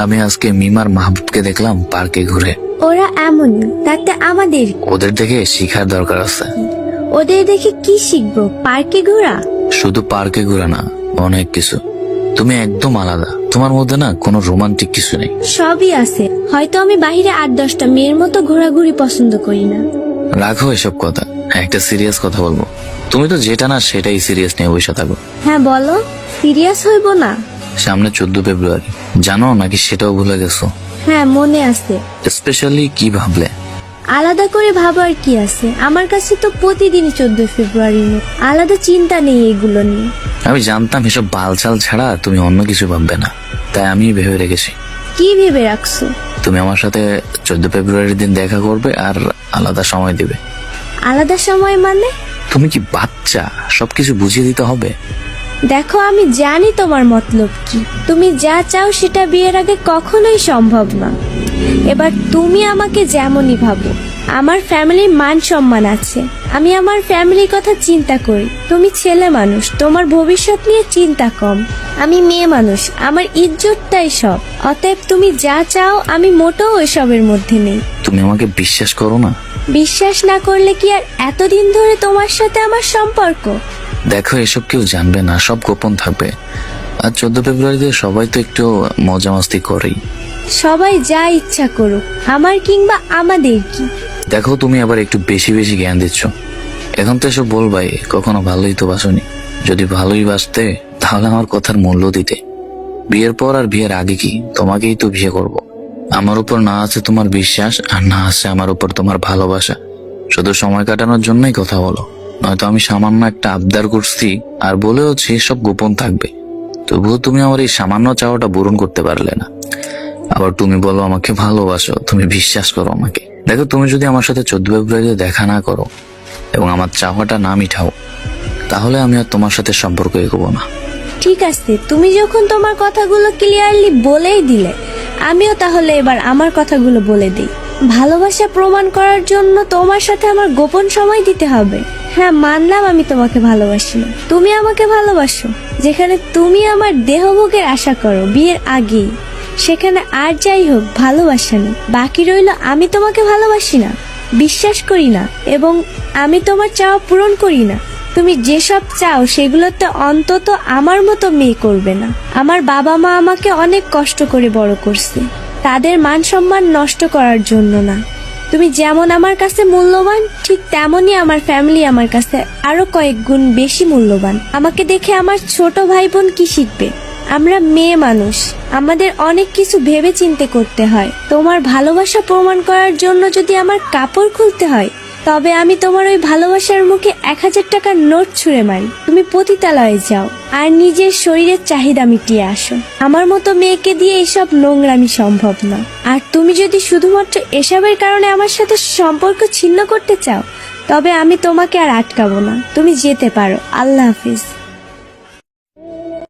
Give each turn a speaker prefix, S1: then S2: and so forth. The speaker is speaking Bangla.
S1: আমি আজকে মিমার মাহবুবকে দেখলাম পার্কে ঘুরে।
S2: ওরা এমনই, তাতে আমাদের কি?
S1: ওদের দেখে শিখার দরকার আছে।
S2: ওদের দেখে কি শিখবো? পার্কে ঘোরা?
S1: শুধু পার্কে ঘুরে না, অনেক কিছু। তুমি একদম আলাদা, তোমার মধ্যে না কোনো রোমান্টিক কিছু নেই।
S2: সবই আছে, হয়তো আমি বাহিরে 8-10টা মেয়ের মতো ঘোরাঘুরি পছন্দ করি না।
S1: রাখো এসব কথা, একটা সিরিয়াস কথা বলবো। তুমি তো যেটা না সেটাই সিরিয়াস নিয়ে বসে থাকো।
S2: হ্যাঁ বলো, সিরিয়াস হইব না?
S1: সামনে 14 ফেব্রুয়ারি, জানো নাকি সেটাও ভুলে গেছো?
S2: হ্যাঁ মনে আছে।
S1: স্পেশালি কি ভাবলে?
S2: আলাদা করে ভাবার কি আছে? আমার কাছে তো প্রতিদিনই 14 ফেব্রুয়ারি নিয়ে আলাদা চিন্তা নেই এগুলো নিয়ে।
S1: আমি জানতাম এসব বালচাল ছাড়া তুমি অন্য কিছু ভাববে না, তাই আমি ভেবে রেখেছি।
S2: কি ভেবে রাখছো?
S1: তুমি আমার সাথে 14 ফেব্রুয়ারির দিন দেখা করবে আর আলাদা সময় দিবে।
S2: আলাদা সময় মানে?
S1: তুমি কি বাচ্চা? সবকিছু বুঝিয়ে দিতে হবে?
S2: দেখো, আমি জানি তোমার মতলব কি। তুমি যা চাও সেটা বিয়ের আগে কখনোই সম্ভব না। এবার তুমি আমাকে যেমনই ভাবো, আমার ফ্যামিলির মান সম্মান আছে, আমি আমার ফ্যামিলির কথা চিন্তা করি। তুমি ছেলে মানুষ, তোমার ভবিষ্যৎ নিয়ে চিন্তা কম। আমি মেয়ে মানুষ, আমার ইজ্জতটাই সব। অতএব তুমি যা চাও আমি মোটেও এসবের মধ্যে নেই।
S1: তুমি আমাকে বিশ্বাস করো না?
S2: বিশ্বাস না করলে কি আর এতদিন ধরে তোমার সাথে আমার সম্পর্ক?
S1: দেখো, এসব কেউ জানবে না, সব গোপন থাকবে। আর 14 ফেব্রুয়ারিতে সবাই তো একটু মজা মাস্তি করেই।
S2: সবাই যা ইচ্ছা করুক, আমার কিংবা আমাদের কি?
S1: দেখো, তুমি আবার একটু বেশি বেশি জ্ঞান দিচ্ছ। এখন তো এসব বলবাই, কখনো ভালোই তো বাসনি। যদি ভালোই বাসতে তাহলে আমার কথার মূল্য দিতে। বিয়ের পর আর বিয়ের আগে কি তোমাকেই তো বিয়ে করব। আমার উপর না আছে তোমার বিশ্বাস, আর না আছে আমার উপর তোমার ভালোবাসা। শুধু সময় কাটানোর জন্যই কথা বলো, নয়তো আমি সামান্য একটা আবদার করছি আর বলেও সব গোপন থাকবে। তবুও তুমি আমার এই সামান্য চাওয়াটা পূরণ করতে পারলে না। আবার তুমি বলো আমাকে ভালোবাসো, তুমি বিশ্বাস করো আমাকে। দেখো, তুমি যদি আমার সাথে 14 ফেব্রুয়ারিতে দেখা না করো এবং আমার চাওয়াটা না মিঠাও, তাহলে আমি আর তোমার সাথে সম্পর্ক এগোবো না।
S2: ঠিক আছে, তুমি যখন তোমার কথাগুলো ক্লিয়ারলি বলেই দিলে, আমিও তাহলে এবার আমার কথাগুলো বলে দিই। ভালোবাসা প্রমাণ করার জন্য তোমার সাথে আমার গোপন সময় দিতে হবে। হ্যাঁ মানলাম আমি তোমাকে ভালোবাসি না, তুমি আমাকে ভালোবাসো। যেখানে তুমি আমার দেহভোগের আশা করো বিয়ের আগেই, সেখানে আর যাই হোক ভালোবাসা নেই। বাকি রইল আমি তোমাকে ভালোবাসি না, বিশ্বাস করি না, এবং আমি তোমার চাওয়া পূরণ করি না। তুমি যেসব চাও সেগুলোতে অন্তত আমার মতো মেয়ে করবে না। আমার বাবা মা আমাকে অনেক কষ্ট করে বড় করছে, তাদের মান সম্মান নষ্ট করার জন্য না। তুমি যেমন আমার কাছে মূল্যবান, ঠিক তেমনই আমার ফ্যামিলি আমার কাছে আরো কয়েক গুণ বেশি মূল্যবান। আমাকে দেখে আমার ছোট ভাই বোন কি শিখবে? আমরা মেয়ে মানুষ, আমাদের অনেক কিছু ভেবে চিন্তে করতে হয়। তোমার ভালোবাসা প্রমাণ করার জন্য যদি আমার কাপড় খুলতে হয়, তবে আমি তোমার ওই ভালোবাসার মুখে 1000 টাকার নোট ছুঁড়ে মারি। তুমি পতিতালয়ে যাও আর নিজের শরীরের চাহিদা মিটিয়ে আসো। আমার মতো মেয়েকে দিয়ে এসব নোংরামি সম্ভব না। আর তুমি যদি শুধুমাত্র এসবের কারণে আমার সাথে সম্পর্ক ছিন্ন করতে চাও, তবে আমি তোমাকে আর আটকাবো না। তুমি যেতে পারো। আল্লাহ হাফিজ।